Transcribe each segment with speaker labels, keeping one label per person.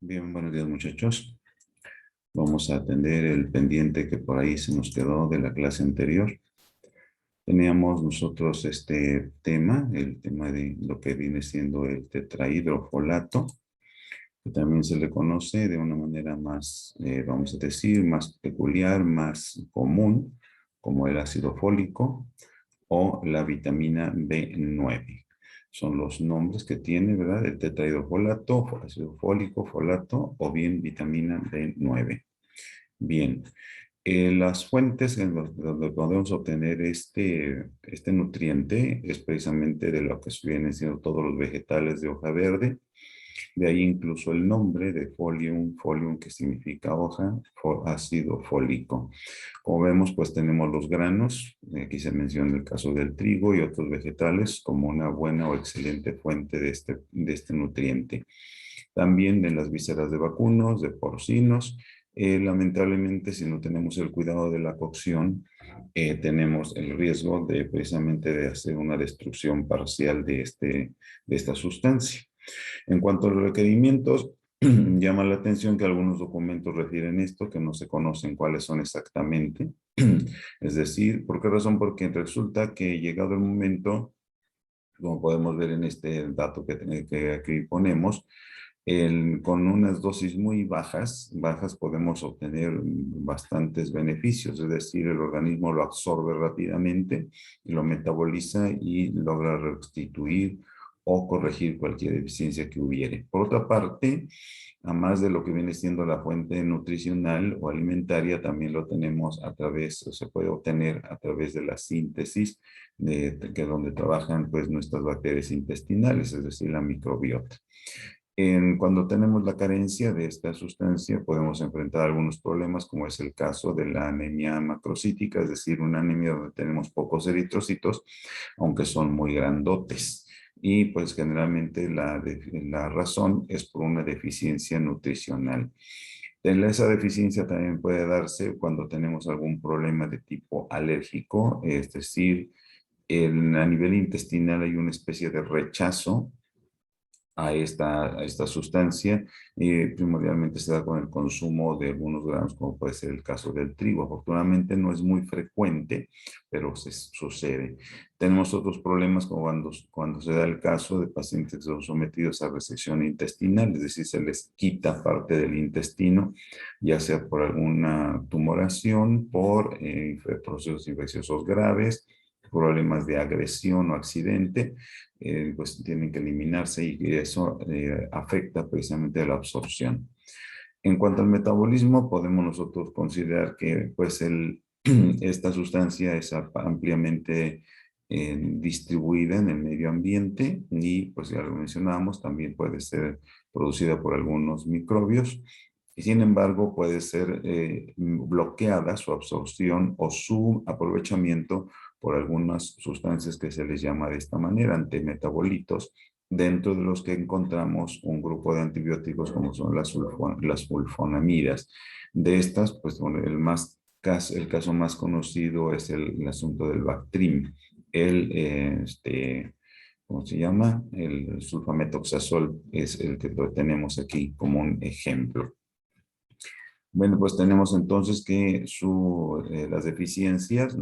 Speaker 1: Bien, buenos días muchachos. Vamos a atender el pendiente que por ahí se nos quedó de la clase anterior. Teníamos nosotros este tema, el tema de lo que viene siendo el tetrahidrofolato, que también se le conoce de una manera más, vamos a decir, más peculiar, más común, como el ácido fólico o la vitamina B9. Son los nombres que tiene, ¿verdad? El tetrahidrofolato, ácido fólico, folato o bien vitamina B9. Bien, las fuentes donde podemos obtener este nutriente es precisamente de lo que vienen siendo todos los vegetales de hoja verde. De ahí incluso el nombre de folium que significa hoja, ácido fólico. Como vemos, pues tenemos los granos, aquí se menciona el caso del trigo y otros vegetales como una buena o excelente fuente de este nutriente. También en las vísceras de vacunos, de porcinos. Lamentablemente, si no tenemos el cuidado de la cocción, tenemos el riesgo de precisamente de hacer una destrucción parcial de esta sustancia. En cuanto a los requerimientos, llama la atención que algunos documentos refieren esto, que no se conocen cuáles son exactamente. Es decir, ¿por qué razón? Porque resulta que llegado el momento, como podemos ver en este dato que aquí ponemos, con unas dosis muy bajas podemos obtener bastantes beneficios, es decir, el organismo lo absorbe rápidamente, lo metaboliza y logra restituir o corregir cualquier deficiencia que hubiere. Por otra parte, a más de lo que viene siendo la fuente nutricional o alimentaria, también lo tenemos a través, o se puede obtener a través de la síntesis, que donde trabajan pues nuestras bacterias intestinales, es decir, la microbiota. Cuando tenemos la carencia de esta sustancia, podemos enfrentar algunos problemas, como es el caso de la anemia macrocítica, es decir, una anemia donde tenemos pocos eritrocitos, aunque son muy grandotes. Y pues generalmente la razón es por una deficiencia nutricional. Esa deficiencia también puede darse cuando tenemos algún problema de tipo alérgico, es decir, a nivel intestinal hay una especie de rechazo a esta sustancia, y primordialmente se da con el consumo de algunos granos, como puede ser el caso del trigo. Afortunadamente no es muy frecuente, pero sucede. Tenemos otros problemas como cuando se da el caso de pacientes que son sometidos a resección intestinal, es decir, se les quita parte del intestino, ya sea por alguna tumoración, por procesos infecciosos graves, problemas de agresión o accidente, pues tienen que eliminarse y eso afecta precisamente a la absorción. En cuanto al metabolismo, podemos nosotros considerar que pues esta sustancia es ampliamente distribuida en el medio ambiente y pues ya lo mencionábamos, también puede ser producida por algunos microbios y sin embargo puede ser bloqueada su absorción o su aprovechamiento por algunas sustancias que se les llama de esta manera, antimetabolitos, dentro de los que encontramos un grupo de antibióticos como son las sulfonamidas. De estas, pues bueno, el caso más conocido es el asunto del Bactrim, ¿cómo se llama? El sulfametoxazol es el que lo tenemos aquí como un ejemplo. Bueno, pues tenemos entonces que las deficiencias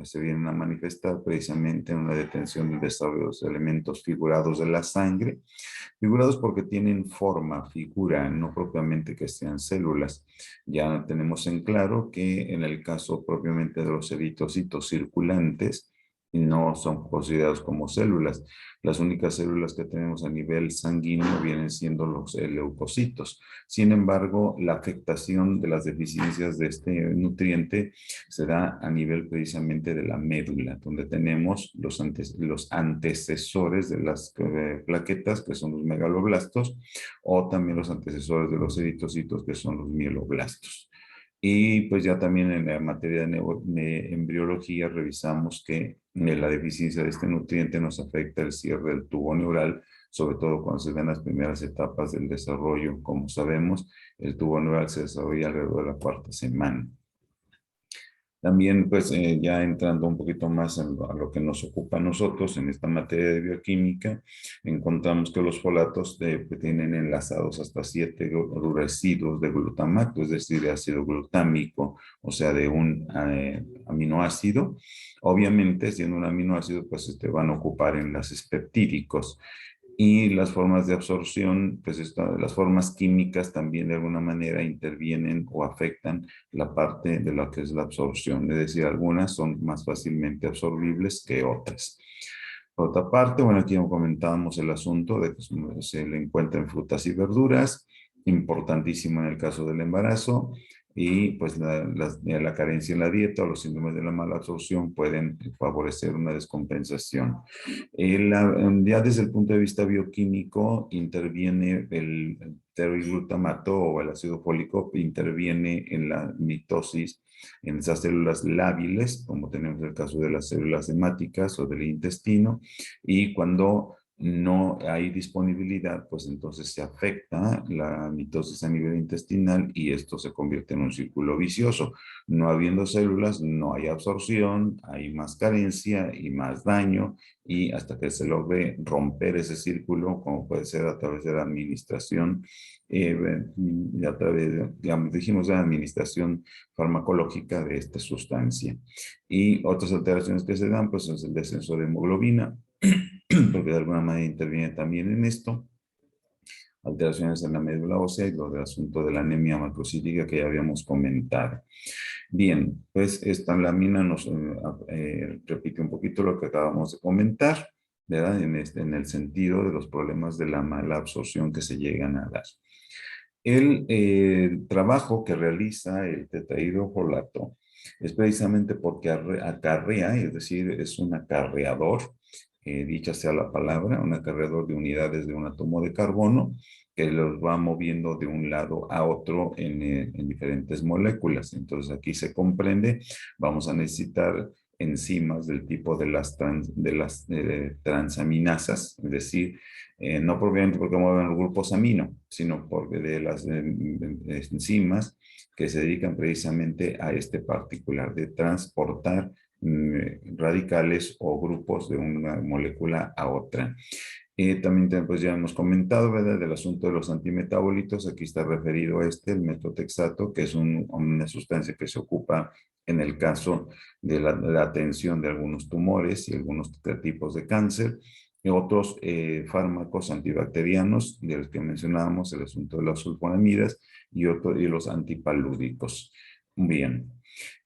Speaker 1: se vienen a manifestar precisamente en una detención del desarrollo de los elementos figurados de la sangre, figurados porque tienen forma, figura, no propiamente que sean células. Ya tenemos en claro que en el caso propiamente de los eritrocitos circulantes, no son considerados como células. Las únicas células que tenemos a nivel sanguíneo vienen siendo los leucocitos. Sin embargo, la afectación de las deficiencias de este nutriente se da a nivel precisamente de la médula, donde tenemos los antecesores de las plaquetas, que son los megaloblastos, o también los antecesores de los eritrocitos, que son los mieloblastos. Y pues ya también en la materia de embriología revisamos que la deficiencia de este nutriente nos afecta el cierre del tubo neural, sobre todo cuando se dan las primeras etapas del desarrollo. Como sabemos, el tubo neural se desarrolla alrededor de la cuarta semana. También, pues, ya entrando un poquito más a lo que nos ocupa a nosotros en esta materia de bioquímica, encontramos que los folatos tienen enlazados hasta 7 residuos de glutamato, es decir, de ácido glutámico, o sea, de un aminoácido. Obviamente, siendo un aminoácido, pues, van a ocupar enlaces peptídicos. Y las formas de absorción, pues las formas químicas también de alguna manera intervienen o afectan la parte de lo que es la absorción. Es decir, algunas son más fácilmente absorbibles que otras. Por otra parte, bueno, aquí comentábamos el asunto de que se le encuentra en frutas y verduras, importantísimo en el caso del embarazo, y pues la carencia en la dieta o los síndromes de la mala absorción pueden favorecer una descompensación. Ya desde el punto de vista bioquímico interviene el pteroglutamato o el ácido fólico, interviene en la mitosis en esas células lábiles, como tenemos el caso de las células hemáticas o del intestino, y cuando no hay disponibilidad, pues entonces se afecta la mitosis a nivel intestinal y esto se convierte en un círculo vicioso. No habiendo células, no hay absorción, hay más carencia y más daño, y hasta que se logre romper ese círculo, como puede ser a través de la administración, a través, digamos, dijimos, de la administración farmacológica de esta sustancia. Y otras alteraciones que se dan, pues es el descenso de hemoglobina, porque de alguna manera interviene también en esto, alteraciones en la médula ósea y lo del asunto de la anemia macrocítica que ya habíamos comentado. Bien, pues esta lámina nos repite un poquito lo que acabamos de comentar, ¿verdad? En el sentido de los problemas de la mala absorción que se llegan a dar. El trabajo que realiza el tetrahidrofolato es precisamente porque acarrea, es decir, es un acarreador, dicha sea la palabra, un acarreador de unidades de un átomo de carbono que los va moviendo de un lado a otro en diferentes moléculas. Entonces aquí se comprende, vamos a necesitar enzimas del tipo de las transaminasas, es decir, no propiamente porque mueven los grupos amino, sino porque de las enzimas que se dedican precisamente a este particular, de transportar radicales o grupos de una molécula a otra. También pues ya hemos comentado, ¿verdad?, del asunto de los antimetabolitos. Aquí está referido el metotrexato, que es una sustancia que se ocupa en el caso de la atención de algunos tumores y algunos tipos de cáncer. Y otros fármacos antibacterianos, de los que mencionábamos, el asunto de las sulfonamidas y los antipalúdicos. Bien.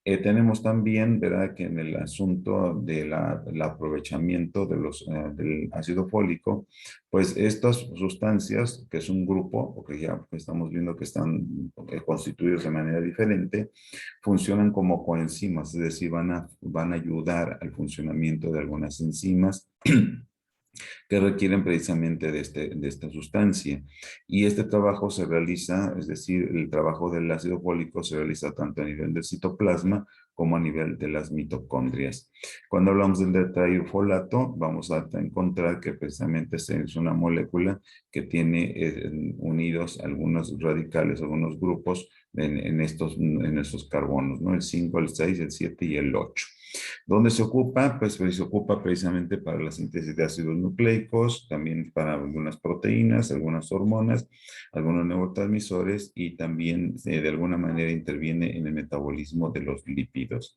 Speaker 1: Tenemos también, ¿verdad?, que en el asunto del aprovechamiento del ácido fólico, pues estas sustancias, que es un grupo, o que ya estamos viendo que están constituidos de manera diferente, funcionan como coenzimas, es decir, van a ayudar al funcionamiento de algunas enzimas que requieren precisamente de esta sustancia. Y este trabajo se realiza, es decir, el trabajo del ácido fólico se realiza tanto a nivel del citoplasma como a nivel de las mitocondrias. Cuando hablamos del tetrahidrofolato, vamos a encontrar que precisamente es una molécula que tiene unidos algunos radicales, algunos grupos en estos carbonos, ¿no? El 5, el 6, el 7 y el 8. ¿Dónde se ocupa? Pues se ocupa precisamente para la síntesis de ácidos nucleicos, también para algunas proteínas, algunas hormonas, algunos neurotransmisores y también de alguna manera interviene en el metabolismo de los lípidos.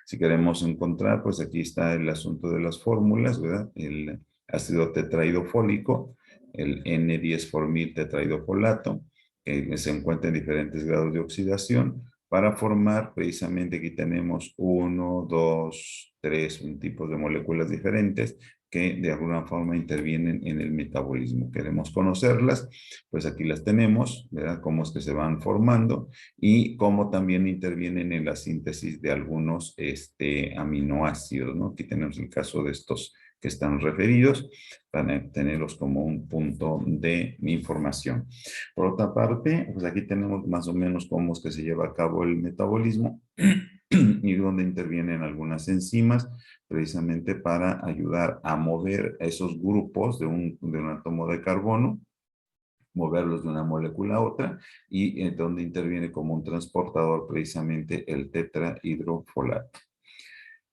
Speaker 1: Si queremos encontrar, pues aquí está el asunto de las fórmulas, ¿verdad? El ácido tetraidofólico, el N10-formil tetraidofolato, que se encuentra en diferentes grados de oxidación, para formar precisamente, aquí tenemos 1, 2, 3 tipos de moléculas diferentes que de alguna forma intervienen en el metabolismo. Queremos conocerlas, pues aquí las tenemos, ¿verdad? Cómo es que se van formando y cómo también intervienen en la síntesis de algunos aminoácidos, ¿no? Aquí tenemos el caso de estos que están referidos para tenerlos como un punto de información. Por otra parte, pues aquí tenemos más o menos cómo es que se lleva a cabo el metabolismo y donde intervienen algunas enzimas precisamente para ayudar a mover esos grupos de un átomo de carbono moverlos de una molécula a otra y donde interviene como un transportador precisamente el tetrahidrofolato.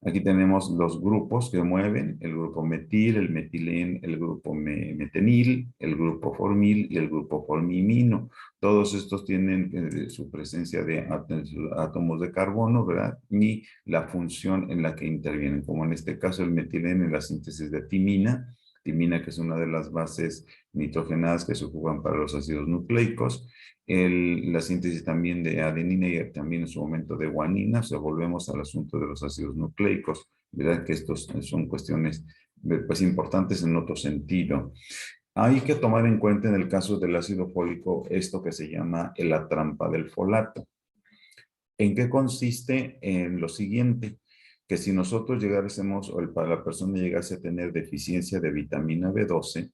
Speaker 1: Aquí tenemos los grupos que mueven, el grupo metil, el metilén, el grupo metenil, el grupo formil y el grupo formimino. Todos estos tienen su presencia de átomos de carbono, ¿verdad? Y la función en la que intervienen, como en este caso el metilén en la síntesis de timina que es una de las bases nitrogenadas que se ocupan para los ácidos nucleicos, la síntesis también de adenina y también en su momento de guanina, o sea, volvemos al asunto de los ácidos nucleicos, ¿verdad? Que estos son cuestiones pues, importantes en otro sentido. Hay que tomar en cuenta en el caso del ácido fólico esto que se llama la trampa del folato. ¿En qué consiste? En lo siguiente, que si nosotros llegásemos, o la persona llegase a tener deficiencia de vitamina B12,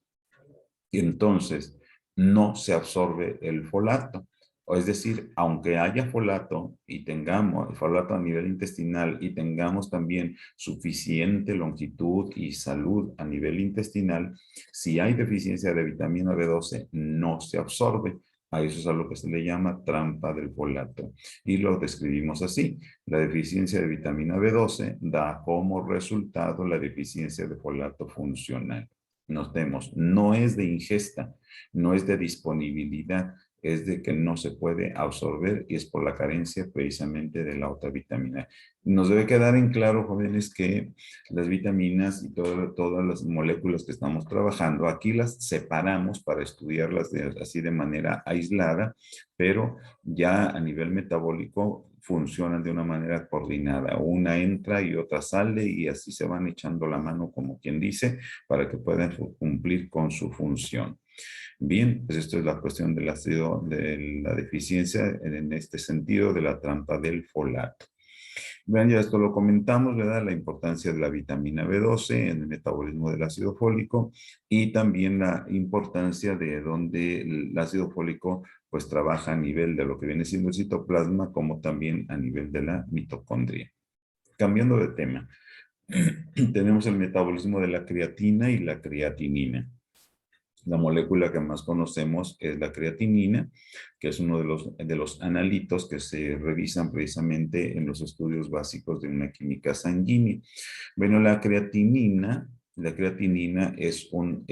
Speaker 1: y entonces no se absorbe el folato. O es decir, aunque haya folato y tengamos folato a nivel intestinal y tengamos también suficiente longitud y salud a nivel intestinal, si hay deficiencia de vitamina B12, no se absorbe. A eso es a lo que se le llama trampa del folato. Y lo describimos así. La deficiencia de vitamina B12 da como resultado la deficiencia de folato funcional. Notemos, no es de ingesta, no es de disponibilidad, es de que no se puede absorber y es por la carencia precisamente de la otra vitamina. Nos debe quedar en claro, jóvenes, que las vitaminas y todas las moléculas que estamos trabajando, aquí las separamos para estudiarlas así de manera aislada, pero ya a nivel metabólico funcionan de una manera coordinada. Una entra y otra sale y así se van echando la mano, como quien dice, para que puedan cumplir con su función. Bien, pues esto es la cuestión del ácido, de la deficiencia en este sentido de la trampa del folato. Vean, ya esto lo comentamos, ¿verdad? La importancia de la vitamina B12 en el metabolismo del ácido fólico y también la importancia de donde el ácido fólico pues trabaja a nivel de lo que viene siendo el citoplasma como también a nivel de la mitocondria. Cambiando de tema, tenemos el metabolismo de la creatina y la creatinina. La molécula que más conocemos es la creatinina, que es uno de los analitos que se revisan precisamente en los estudios básicos de una química sanguínea. Bueno, la creatinina es un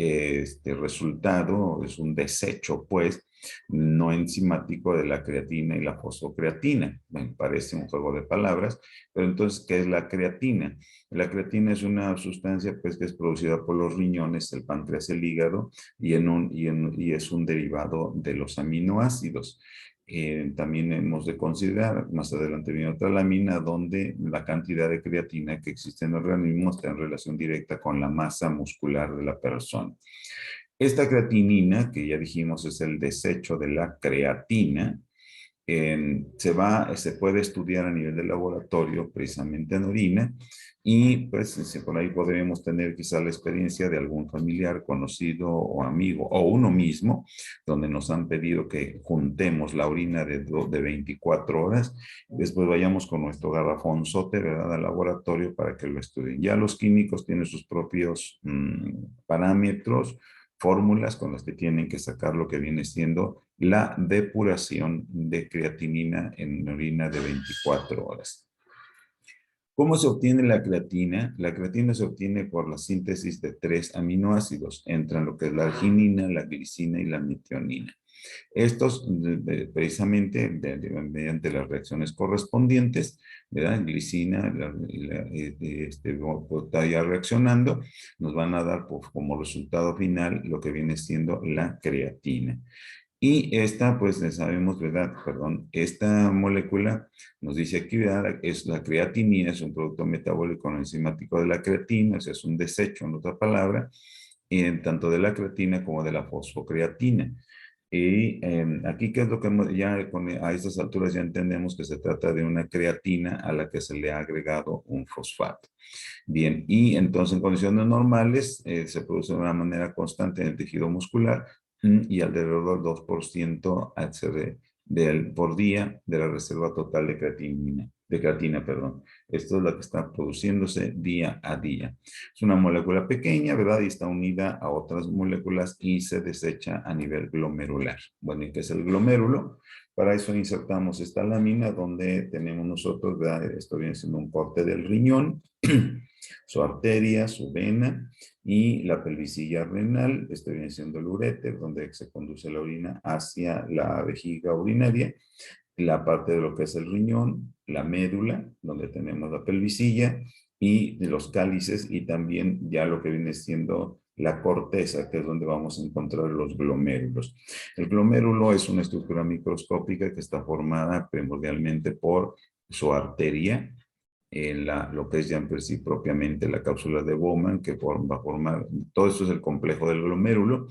Speaker 1: resultado, es un desecho, pues, no enzimático de la creatina y la fosfocreatina. Me parece un juego de palabras, pero entonces, ¿qué es la creatina? La creatina es una sustancia, pues, que es producida por los riñones, el páncreas, el hígado, y es un derivado de los aminoácidos. También hemos de considerar, más adelante viene otra lámina, donde la cantidad de creatina que existe en el organismo está en relación directa con la masa muscular de la persona. Esta creatinina, que ya dijimos es el desecho de la creatina, se puede estudiar a nivel de laboratorio, precisamente en orina, y pues por ahí podríamos tener quizá la experiencia de algún familiar, conocido o amigo, o uno mismo, donde nos han pedido que juntemos la orina de 24 horas, después vayamos con nuestro garrafonzote, ¿verdad?, al laboratorio para que lo estudien. Ya los químicos tienen sus propios parámetros, fórmulas con las que tienen que sacar lo que viene siendo la depuración de creatinina en orina de 24 horas. ¿Cómo se obtiene la creatina? La creatina se obtiene por la síntesis de 3 aminoácidos. Entran lo que es la arginina, la glicina y la metionina. Estos, precisamente, mediante las reacciones correspondientes, ¿verdad? Glicina, ya reaccionando, nos van a dar pues, como resultado final lo que viene siendo la creatina. Y esta, pues sabemos, ¿verdad? Perdón, esta molécula nos dice aquí, ¿verdad? Es la creatinina, es un producto metabólico no enzimático de la creatina, o sea, es un desecho, en otra palabra, tanto de la creatina como de la fosfocreatina. Y aquí, ¿qué es lo que a estas alturas ya entendemos que se trata de una creatina a la que se le ha agregado un fosfato? Bien, y entonces en condiciones normales se produce de una manera constante en el tejido muscular y alrededor del 2% por día de la reserva total de creatinina. de creatina, perdón. Esto es la que está produciéndose día a día. Es una molécula pequeña, ¿verdad? Y está unida a otras moléculas y se desecha a nivel glomerular. Bueno, ¿y qué es el glomérulo? Para eso insertamos esta lámina donde tenemos nosotros, ¿verdad? Esto viene siendo un corte del riñón, su arteria, su vena y la pelvicilla renal. Esto viene siendo el uréter, donde se conduce la orina hacia la vejiga urinaria, la parte de lo que es el riñón, la médula, donde tenemos la pelvicilla, y de los cálices, y también ya lo que viene siendo la corteza, que es donde vamos a encontrar los glomérulos. El glomérulo es una estructura microscópica que está formada primordialmente por su arteria, lo que es ya en sí propiamente la cápsula de Bowman, que va a formar, todo esto es el complejo del glomérulo,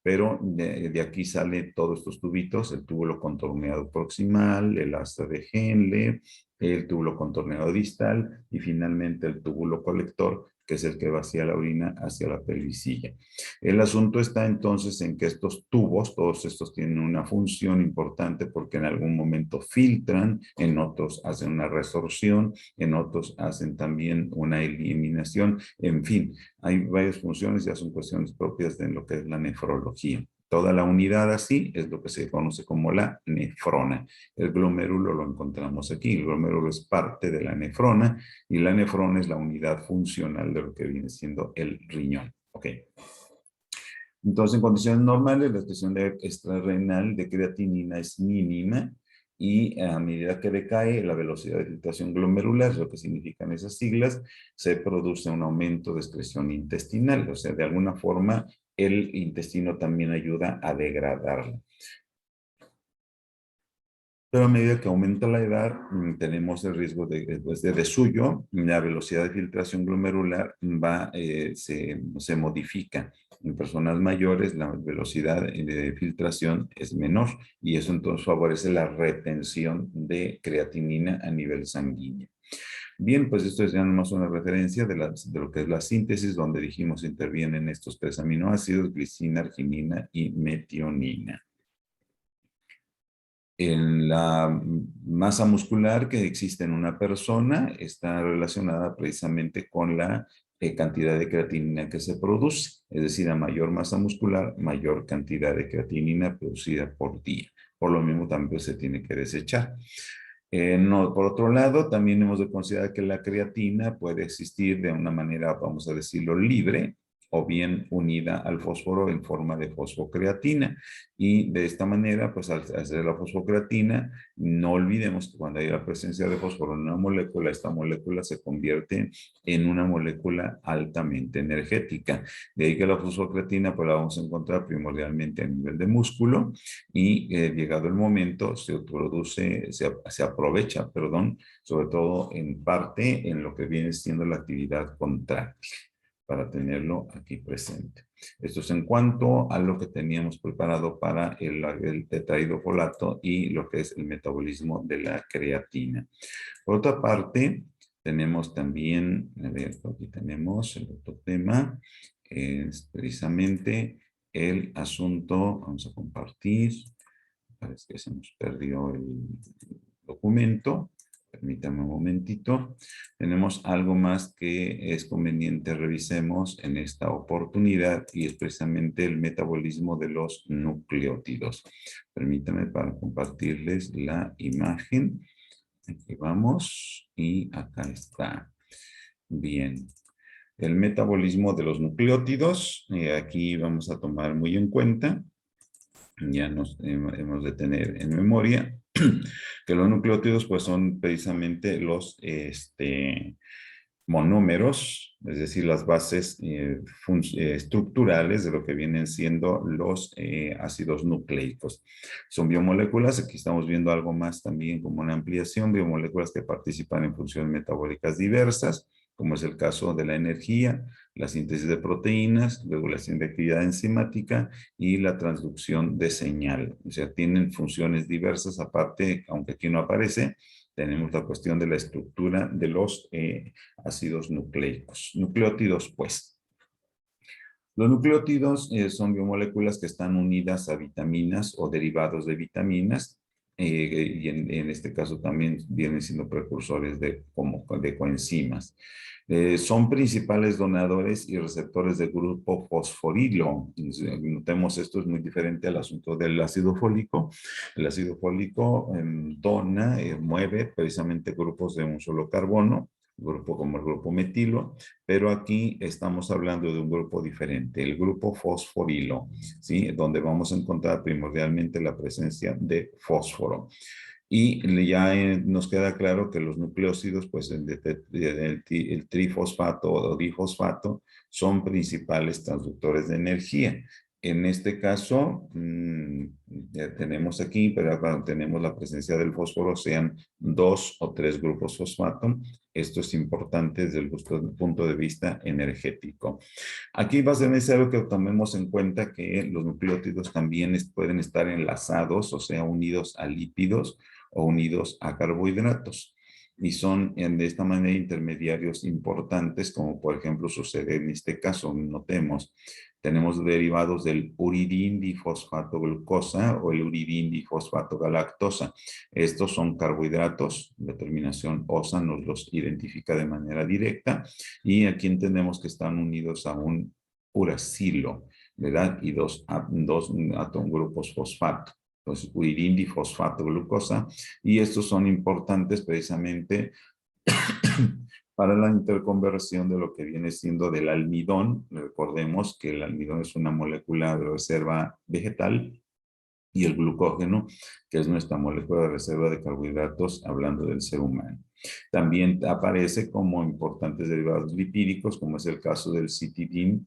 Speaker 1: pero de aquí sale todos estos tubitos, el túbulo contorneado proximal, el asta de Henle, el túbulo contorneado distal y finalmente el túbulo colector, que es el que vacía la orina hacia la pelvicilla. El asunto está entonces en que estos tubos, todos estos tienen una función importante porque en algún momento filtran, en otros hacen una resorción, en otros hacen también una eliminación, en fin, hay varias funciones, ya son cuestiones propias de lo que es la nefrología. Toda la unidad así es lo que se conoce como la nefrona. El glomérulo lo encontramos aquí. El glomérulo es parte de la nefrona y la nefrona es la unidad funcional de lo que viene siendo el riñón. Ok. Entonces, en condiciones normales, la expresión extrarrenal de creatinina es mínima y a medida que decae la velocidad de filtración glomerular, lo que significan esas siglas, se produce un aumento de excreción intestinal. O sea, de alguna forma, el intestino también ayuda a degradarla. Pero a medida que aumenta la edad, tenemos el riesgo de suyo, la velocidad de filtración glomerular se modifica. En personas mayores, la velocidad de filtración es menor y eso entonces favorece la retención de creatinina a nivel sanguíneo. Bien, pues esto es ya nomás una referencia de lo que es la síntesis, donde dijimos intervienen estos tres aminoácidos, glicina, arginina y metionina. En la masa muscular que existe en una persona está relacionada precisamente con la cantidad de creatinina que se produce. Es decir, a mayor masa muscular, mayor cantidad de creatinina producida por día. Por lo mismo también se tiene que desechar. No, por otro lado, también hemos de considerar que la creatina puede existir de una manera, vamos a decirlo, libre, o bien unida al fósforo en forma de fosfocreatina. Y de esta manera, pues al hacer la fosfocreatina, no olvidemos que cuando hay la presencia de fósforo en una molécula, esta molécula se convierte en una molécula altamente energética. De ahí que la fosfocreatina, pues la vamos a encontrar primordialmente a nivel de músculo y llegado el momento se produce, se aprovecha, perdón, sobre todo en parte en lo que viene siendo la actividad contráctil, para tenerlo aquí presente. Esto es en cuanto a lo que teníamos preparado para el tetrahidrofolato y lo que es el metabolismo de la creatina. Por otra parte, tenemos también, a ver, aquí tenemos el otro tema, es precisamente el asunto, vamos a compartir, parece que se nos perdió el documento. Permítame un momentito. Tenemos algo más que es conveniente revisemos en esta oportunidad y es precisamente el metabolismo de los nucleótidos. Permítame para compartirles la imagen. Aquí vamos y acá está. Bien. El metabolismo de los nucleótidos, aquí vamos a tomar muy en cuenta, ya nos hemos de tener en memoria que los nucleótidos pues son precisamente los monómeros, es decir, las bases estructurales de lo que vienen siendo los ácidos nucleicos. Son biomoléculas, aquí estamos viendo algo más también como una ampliación, biomoléculas que participan en funciones metabólicas diversas, como es el caso de la energía, la síntesis de proteínas, regulación de actividad enzimática y la transducción de señal. O sea, tienen funciones diversas, aparte, aunque aquí no aparece, tenemos la cuestión de la estructura de los ácidos nucleicos. Nucleótidos, pues. Los nucleótidos son biomoléculas que están unidas a vitaminas o derivados de vitaminas y en este caso también vienen siendo precursores de coenzimas. Son principales donadores y receptores del grupo fosforilo. Notemos, esto es muy diferente al asunto del ácido fólico. El ácido fólico dona, mueve precisamente grupos de un solo carbono, grupo como el grupo metilo, pero aquí estamos hablando de un grupo diferente, el grupo fosforilo, ¿sí? Donde vamos a encontrar primordialmente la presencia de fósforo. Y ya nos queda claro que los nucleósidos, pues el trifosfato o difosfato, son principales transductores de energía. En este caso, ya tenemos aquí, pero cuando tenemos la presencia del fósforo, sean 2 o 3 grupos fosfato. Esto es importante desde el punto de vista energético. Aquí va a ser necesario que tomemos en cuenta que los nucleótidos también pueden estar enlazados, o sea, unidos a lípidos o unidos a carbohidratos. Y son de esta manera intermediarios importantes, como por ejemplo sucede en este caso. Notemos, tenemos derivados del uridín difosfato glucosa o el uridín difosfato galactosa. Estos son carbohidratos, la terminación osa nos los identifica de manera directa, y aquí entendemos que están unidos a un uracilo, ¿verdad? Y dos grupos fosfato. Entonces, uridín difosfato glucosa, y estos son importantes precisamente para la interconversión de lo que viene siendo del almidón. Recordemos que el almidón es una molécula de reserva vegetal, y el glucógeno, que es nuestra molécula de reserva de carbohidratos, hablando del ser humano. También aparece como importantes derivados lipídicos, como es el caso del citidín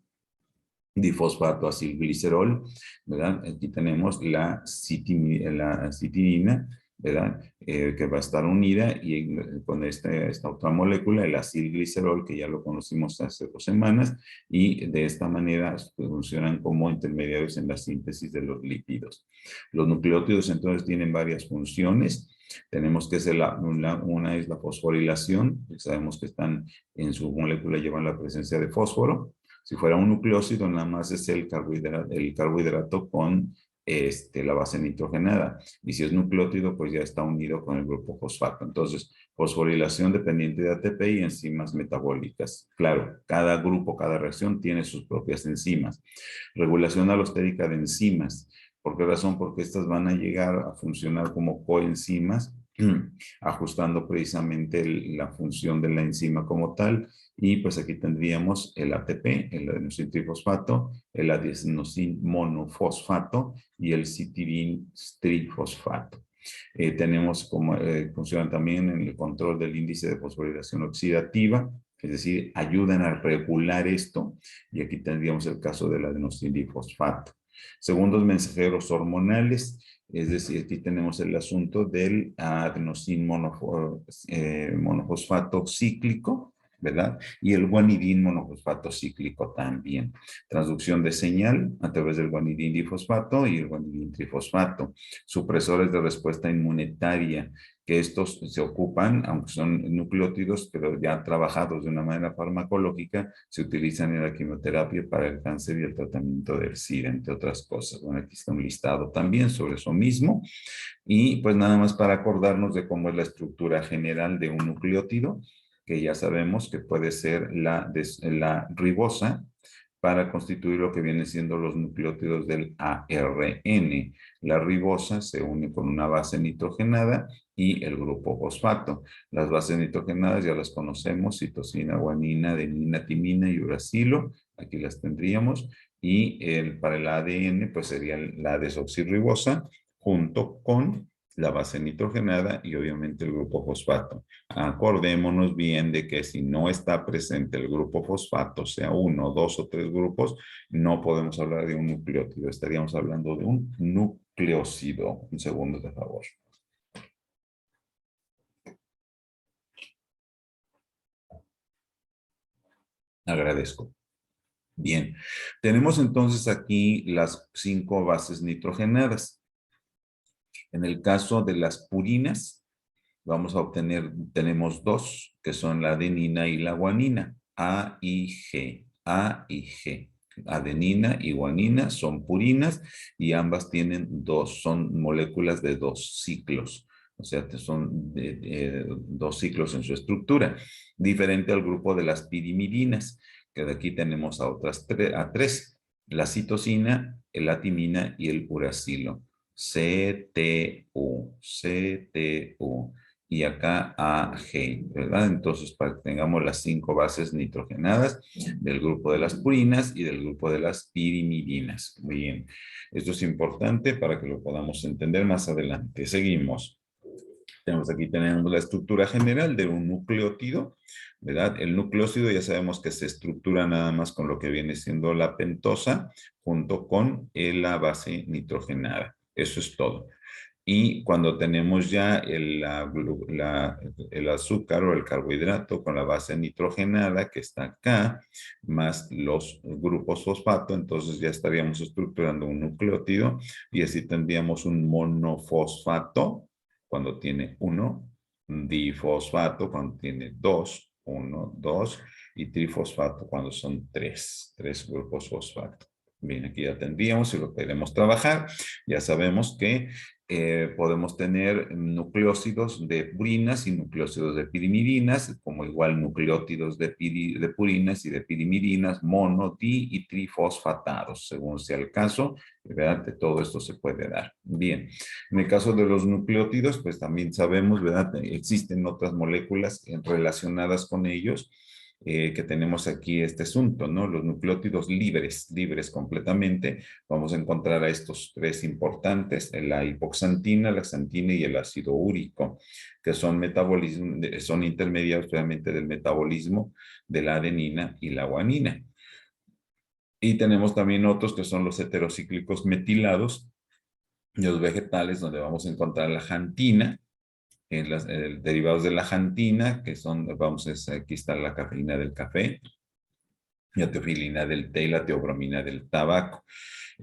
Speaker 1: difosfato acilglicerol, ¿verdad? Aquí tenemos la citidina, ¿verdad? Que va a estar unida y con esta otra molécula, el acilglicerol, que ya lo conocimos hace 2 semanas, y de esta manera funcionan como intermediarios en la síntesis de los lípidos. Los nucleótidos entonces tienen varias funciones. Tenemos que ser una es la fosforilación, sabemos que están en su molécula, llevan la presencia de fósforo. Si fuera un nucleósido, nada más es el carbohidrato con la base nitrogenada. Y si es nucleótido, pues ya está unido con el grupo fosfato. Entonces, fosforilación dependiente de ATP y enzimas metabólicas. Claro, cada grupo, cada reacción tiene sus propias enzimas. Regulación alostérica de enzimas. ¿Por qué razón? Porque estas van a llegar a funcionar como coenzimas, ajustando precisamente la función de la enzima como tal. Y pues aquí tendríamos el ATP, el adenosín trifosfato, el adenosín monofosfato y el citidín trifosfato. Tenemos como funcionan también en el control del índice de fosforilación oxidativa, es decir, ayudan a regular esto, y aquí tendríamos el caso del adenosín difosfato. Segundos mensajeros hormonales, es decir, aquí tenemos el asunto del adenosín monofosfato cíclico, ¿verdad? Y el guanidín monofosfato cíclico también. Transducción de señal a través del guanidín difosfato y el guanidín trifosfato. Supresores de respuesta inmunitaria, que estos se ocupan, aunque son nucleótidos, pero ya trabajados de una manera farmacológica, se utilizan en la quimioterapia para el cáncer y el tratamiento del SIDA, entre otras cosas. Bueno, aquí está un listado también sobre eso mismo. Y pues nada más para acordarnos de cómo es la estructura general de un nucleótido, que ya sabemos que puede ser la ribosa para constituir lo que vienen siendo los nucleótidos del ARN. La ribosa se une con una base nitrogenada y el grupo fosfato. Las bases nitrogenadas ya las conocemos: citosina, guanina, adenina, timina y uracilo. Aquí las tendríamos. Y para el ADN, pues sería la desoxirribosa junto con la base nitrogenada y obviamente el grupo fosfato. Acordémonos bien de que si no está presente el grupo fosfato, sea uno, dos o tres grupos, no podemos hablar de un nucleótido, estaríamos hablando de un nucleósido. Un segundo, de favor. Agradezco. Bien, tenemos entonces aquí las 5 bases nitrogenadas. En el caso de las purinas, vamos a obtener, tenemos 2, que son la adenina y la guanina, A y G, A y G. Adenina y guanina son purinas y ambas tienen son moléculas de 2 ciclos. O sea, que son 2 ciclos en su estructura, diferente al grupo de las pirimidinas, que de aquí tenemos a otras tres, la citosina, el atimina y el uracilo. CTU, CTU y acá AG, ¿verdad? Entonces, para que tengamos las 5 bases nitrogenadas del grupo de las purinas y del grupo de las pirimidinas. Muy bien, esto es importante para que lo podamos entender más adelante. Seguimos. Tenemos la estructura general de un nucleótido, ¿verdad? El nucleócido ya sabemos que se estructura nada más con lo que viene siendo la pentosa junto con la base nitrogenada. Eso es todo. Y cuando tenemos ya el azúcar o el carbohidrato con la base nitrogenada que está acá, más los grupos fosfato, entonces ya estaríamos estructurando un nucleótido y así tendríamos un monofosfato cuando tiene 1, difosfato cuando tiene 2, 1, 2, y trifosfato cuando son 3 grupos fosfato. Bien, aquí ya tendríamos, si lo queremos trabajar, ya sabemos que podemos tener nucleócidos de purinas y nucleócidos de pirimidinas, como igual nucleótidos de purinas y de pirimidinas, mono, di y trifosfatados, según sea el caso, ¿verdad? De todo esto se puede dar. Bien, en el caso de los nucleótidos, pues también sabemos, ¿verdad? Existen otras moléculas relacionadas con ellos, que tenemos aquí este asunto, ¿no? Los nucleótidos libres completamente. Vamos a encontrar a estos 3 importantes, la hipoxantina, la xantina y el ácido úrico, que son intermediarios realmente del metabolismo de la adenina y la guanina. Y tenemos también otros que son los heterocíclicos metilados, los vegetales, donde vamos a encontrar la xantina, derivados de la xantina, que son, aquí está la cafeína del café, la teofilina del té y la teobromina del tabaco.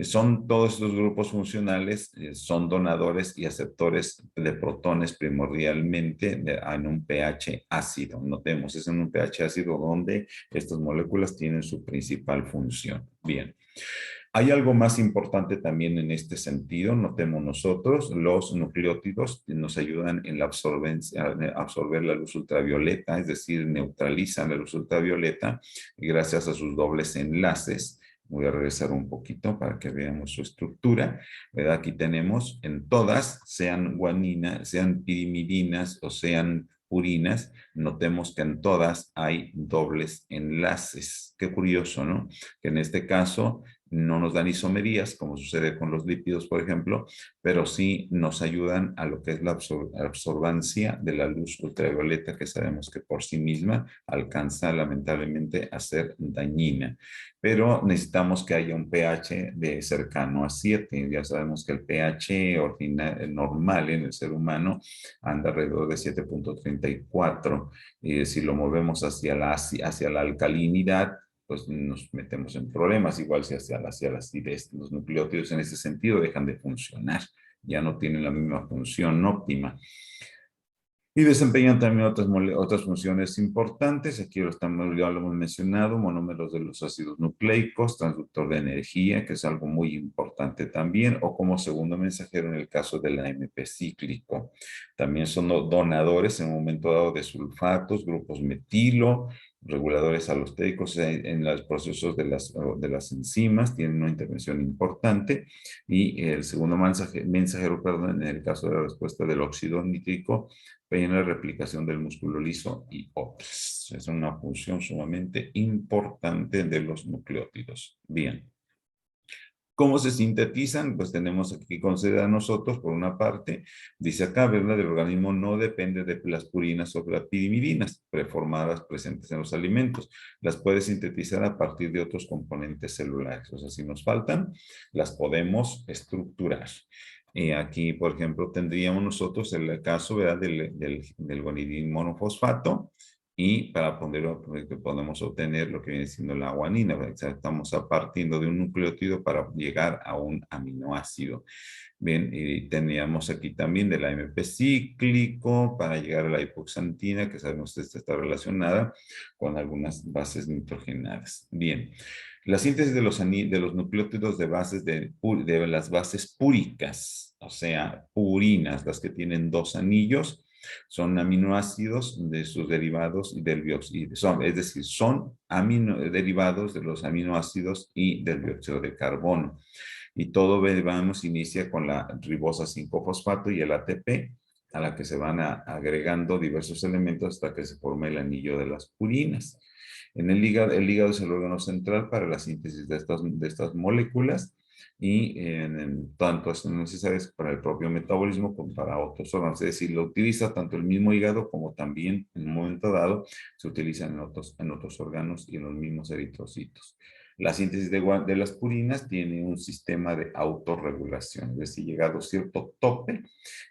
Speaker 1: Son todos estos grupos funcionales, son donadores y aceptores de protones primordialmente en un pH ácido. Notemos, es en un pH ácido donde estas moléculas tienen su principal función. Bien. Hay algo más importante también en este sentido, notemos nosotros, los nucleótidos nos ayudan en la absorbencia, a absorber la luz ultravioleta, es decir, neutralizan la luz ultravioleta gracias a sus dobles enlaces. Voy a regresar un poquito para que veamos su estructura, ¿verdad? Aquí tenemos en todas, sean guaninas, sean pirimidinas o sean purinas, notemos que en todas hay dobles enlaces. Qué curioso, ¿no? Que en este caso no nos dan isomerías, como sucede con los lípidos, por ejemplo, pero sí nos ayudan a lo que es la absorbancia de la luz ultravioleta, que sabemos que por sí misma alcanza lamentablemente a ser dañina. Pero necesitamos que haya un pH de cercano a 7. Ya sabemos que el pH normal en el ser humano anda alrededor de 7.34. Si lo movemos hacia la alcalinidad, pues nos metemos en problemas, igual si hacia la acidez. Los nucleótidos en ese sentido dejan de funcionar, ya no tienen la misma función óptima. Y desempeñan también otras funciones importantes. Aquí ya lo hemos mencionado, monómeros de los ácidos nucleicos, transductor de energía, que es algo muy importante también, o como segundo mensajero en el caso del AMP cíclico. También son donadores en un momento dado de sulfatos, grupos metilo, reguladores alostéricos en los procesos de las enzimas, tienen una intervención importante. Y el segundo mensajero, perdón, en el caso de la respuesta del óxido nítrico, en la replicación del músculo liso y otras. Es una función sumamente importante de los nucleótidos. Bien. ¿Cómo se sintetizan? Pues tenemos aquí que considerar nosotros, por una parte, dice acá, ¿verdad? El organismo no depende de las purinas o las pirimidinas preformadas presentes en los alimentos. Las puede sintetizar a partir de otros componentes celulares. O sea, si nos faltan, las podemos estructurar. Aquí, por ejemplo, tendríamos nosotros el caso, ¿verdad? Del guanidín monofosfato, y para ponerlo, podemos obtener lo que viene siendo la guanina. O sea, estamos partiendo de un nucleótido para llegar a un aminoácido. Bien, y tendríamos aquí también del AMP cíclico para llegar a la hipoxantina, que sabemos que esta está relacionada con algunas bases nitrogenadas. Bien, La síntesis de los nucleótidos de las bases púricas, o sea, purinas, las que tienen dos anillos, son aminoácidos de sus derivados y del dióxido, es decir, son derivados de los aminoácidos y del dióxido de carbono. Y todo, vamos, inicia con la ribosa 5-fosfato y el ATP, a la que se van agregando diversos elementos hasta que se forma el anillo de las purinas. En el hígado es el órgano central para la síntesis de estas moléculas y tanto es necesario para el propio metabolismo como para otros órganos. Es decir, lo utiliza tanto el mismo hígado como también en un momento dado se utiliza en otros órganos y en los mismos eritrocitos. La síntesis de las purinas tiene un sistema de autorregulación, es decir, llegado a cierto tope,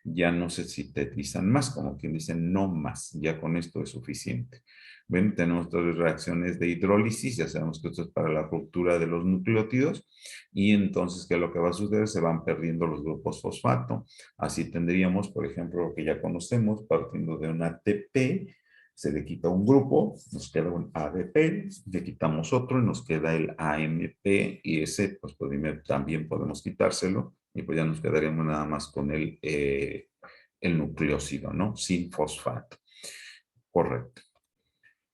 Speaker 1: ya no se sintetizan más, como quien dice, no más, ya con esto es suficiente. Ven, tenemos tres reacciones de hidrólisis, ya sabemos que esto es para la ruptura de los nucleótidos, y entonces, ¿qué es lo que va a suceder? Se van perdiendo los grupos fosfato. Así tendríamos, por ejemplo, lo que ya conocemos, partiendo de un ATP, se le quita un grupo, nos queda un ADP, le quitamos otro y nos queda el AMP, y ese, pues también podemos quitárselo, y pues ya nos quedaríamos nada más con el nucleósido, ¿no? Sin fosfato. Correcto.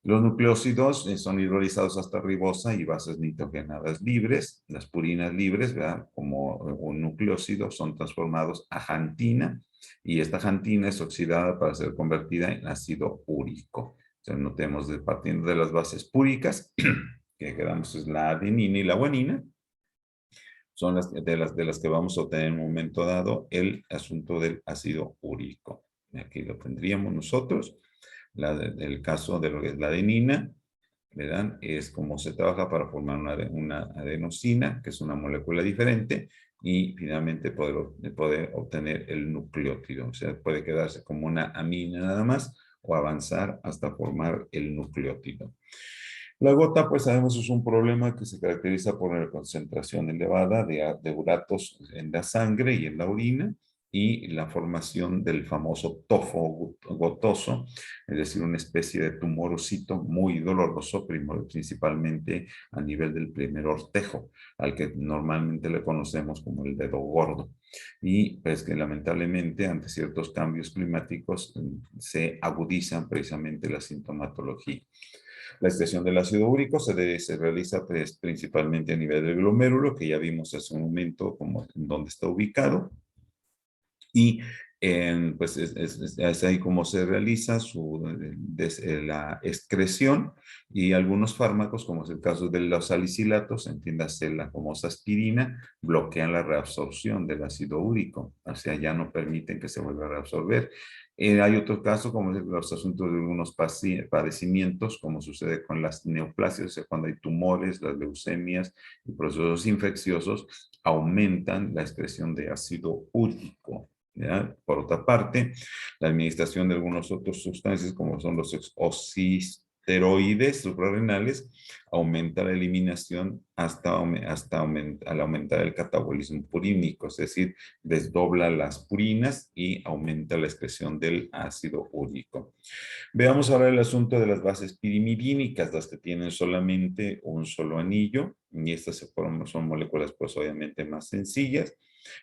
Speaker 1: Los nucleósidos son hidrolizados hasta ribosa y bases nitrogenadas libres. Las purinas libres, ¿verdad? Como un nucleósido, son transformados a xantina y esta xantina es oxidada para ser convertida en ácido úrico. O sea, notemos, partiendo de las bases púricas, que quedamos es la adenina y la guanina, son de las que vamos a obtener en un momento dado el asunto del ácido úrico. Aquí lo tendríamos nosotros. El caso de lo que es la adenina, ¿verdad? Es como se trabaja para formar una adenosina, que es una molécula diferente, y finalmente poder obtener el nucleótido. O sea, puede quedarse como una amina nada más o avanzar hasta formar el nucleótido. La gota, pues sabemos, es un problema que se caracteriza por la concentración elevada de uratos en la sangre y en la orina y la formación del famoso tofo gotoso, es decir, una especie de tumorcito muy doloroso, principalmente a nivel del primer ortejo, al que normalmente le conocemos como el dedo gordo. Y pues que lamentablemente ante ciertos cambios climáticos se agudizan precisamente la sintomatología. La excreción del ácido úrico se realiza pues, principalmente a nivel del glomérulo, que ya vimos hace un momento como en dónde está ubicado. Y pues es ahí como se realiza la excreción y algunos fármacos, como es el caso de los salicilatos, entiéndase la famosa aspirina, bloquean la reabsorción del ácido úrico, o sea, ya no permiten que se vuelva a reabsorber. Hay otro caso, como es los asuntos de algunos padecimientos, como sucede con las neoplasias, o sea, cuando hay tumores, las leucemias y procesos infecciosos, aumentan la excreción de ácido úrico. ¿Ya? Por otra parte, la administración de algunas otras sustancias como son los oxisteroides suprarrenales aumenta la eliminación al aumentar el catabolismo purínico, es decir, desdobla las purinas y aumenta la excreción del ácido úrico. Veamos ahora el asunto de las bases pirimidínicas, las que tienen solamente un solo anillo, y estas son moléculas pues obviamente más sencillas,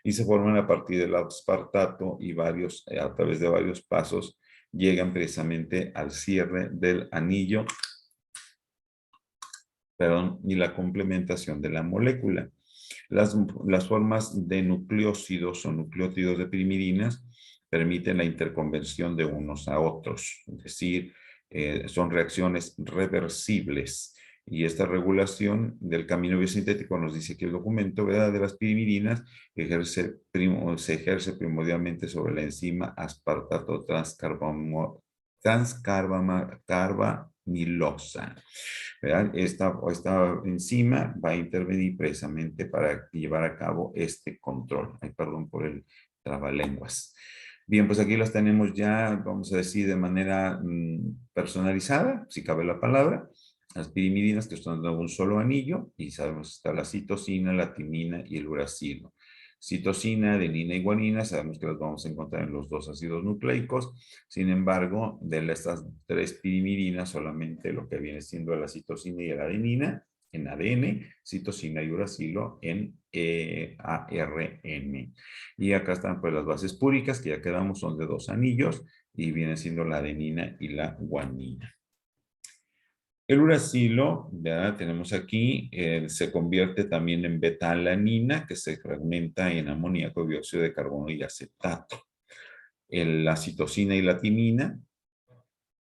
Speaker 1: y se forman a partir del aspartato y a través de varios pasos llegan precisamente al cierre del anillo, y la complementación de la molécula. Las formas de nucleócidos o nucleótidos de pirimidinas permiten la interconvención de unos a otros, es decir, son reacciones reversibles. Y esta regulación del camino biosintético nos dice que el documento, ¿verdad?, de las pirimidinas se ejerce primordialmente sobre la enzima aspartato transcarbamilosa. ¿Verdad? Esta enzima va a intervenir precisamente para llevar a cabo este control. Ay, perdón por el trabalenguas. Bien, pues aquí las tenemos ya, vamos a decir, de manera personalizada, si cabe la palabra. Las pirimidinas que son de un solo anillo y sabemos está la citosina, la timina y el uracilo. Citosina, adenina y guanina, sabemos que las vamos a encontrar en los dos ácidos nucleicos. Sin embargo, de estas tres pirimidinas, solamente lo que viene siendo la citosina y la adenina en ADN, citosina y uracilo en ARN. Y acá están pues las bases púricas que ya quedamos, son de 2 anillos y vienen siendo la adenina y la guanina. El uracilo, ya tenemos aquí, se convierte también en beta-alanina, que se fragmenta en amoníaco, dióxido de carbono y acetato. La citosina y la timina,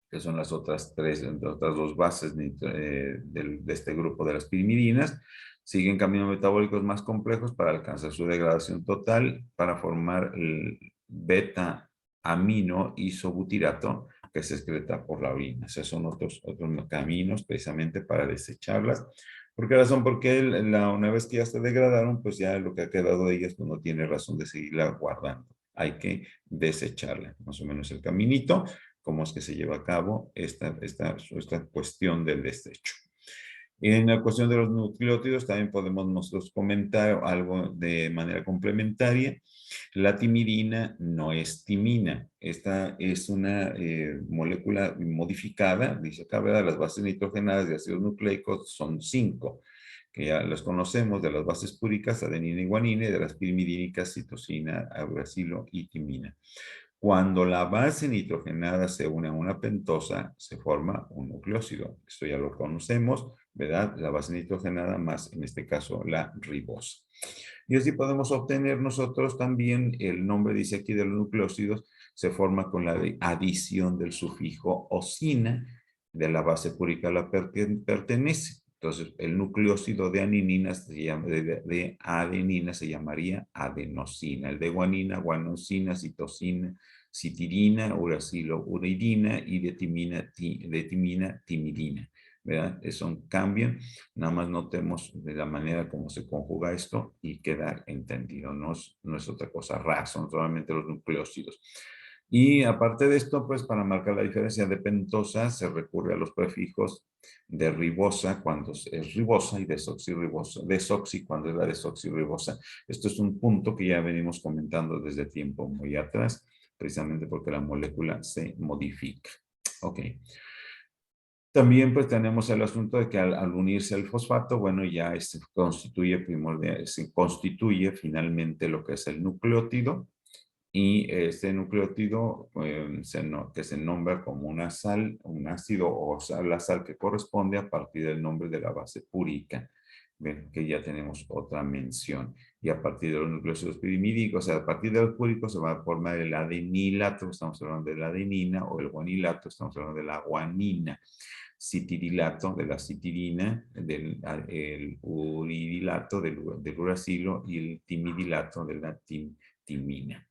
Speaker 1: que son las otras dos bases de este grupo de las pirimidinas, siguen caminos metabólicos más complejos para alcanzar su degradación total para formar el beta-amino isobutirato, que se excreta por la orina. Esos son otros caminos precisamente para desecharlas. ¿Por qué razón? Porque una vez que ya se degradaron, pues ya lo que ha quedado de ellas pues no tiene razón de seguirla guardando. Hay que desecharla, más o menos el caminito, cómo es que se lleva a cabo esta cuestión del desecho. En la cuestión de los nucleótidos también podemos nosotros comentar algo de manera complementaria. La timidina no es timina. Esta es una molécula modificada. Dice acá, ¿verdad? Las bases nitrogenadas de ácidos nucleicos son 5, que ya las conocemos, de las bases púricas, adenina y guanina, y de las pirimidínicas, citosina, uracilo y timina. Cuando la base nitrogenada se une a una pentosa, se forma un nucleósido. Esto ya lo conocemos, ¿verdad? La base nitrogenada más, en este caso, la ribosa. Y así podemos obtener nosotros también, el nombre dice aquí de los nucleósidos, se forma con la adición del sufijo osina de la base púrica a la pertenece. Entonces, el nucleósido de adenina se llamaría adenosina. El de guanina, guanosina, citosina, citirina, uracilo, uridina y de timina, timidina. ¿Verdad? Eso cambian. Nada más notemos de la manera como se conjuga esto y queda entendido. No es otra cosa rara, son solamente los nucleósidos. Y aparte de esto, pues para marcar la diferencia de pentosa se recurre a los prefijos de ribosa cuando es ribosa y desoxirribosa, desoxi cuando es la desoxirribosa. Esto es un punto que ya venimos comentando desde tiempo muy atrás, precisamente porque la molécula se modifica. Ok. También pues tenemos el asunto de que al unirse al fosfato, bueno, ya se constituye finalmente lo que es el nucleótido, y este nucleótido que se nombra como una sal, un ácido o la sal que corresponde a partir del nombre de la base púrica. Ven que ya tenemos otra mención. Y a partir de los nucleósidos pirimídicos, o sea, a partir del púrico se va a formar el adenilato, estamos hablando de la adenina, o el guanilato, estamos hablando de la guanina. Citirilato de la citirina, el uridilato del uracilo y el timidilato de la timina.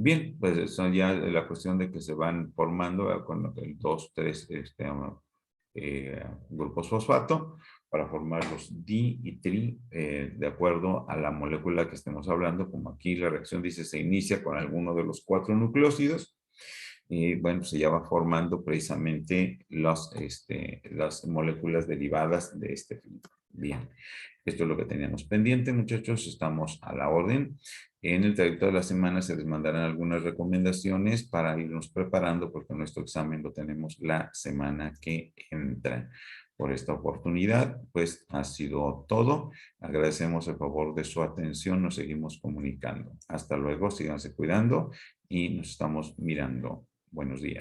Speaker 1: Bien, pues eso ya es la cuestión de que se van formando con el 2, 3 grupos fosfato para formar los di y tri de acuerdo a la molécula que estemos hablando, como aquí la reacción dice se inicia con alguno de los 4 nucleósidos y bueno, se ya va formando precisamente las moléculas derivadas de este filtro. Bien, esto es lo que teníamos pendiente, muchachos, estamos a la orden. En el trayecto de la semana se les mandarán algunas recomendaciones para irnos preparando porque nuestro examen lo tenemos la semana que entra. Por esta oportunidad, pues ha sido todo. Agradecemos el favor de su atención, nos seguimos comunicando. Hasta luego, síganse cuidando y nos estamos mirando. Buenos días.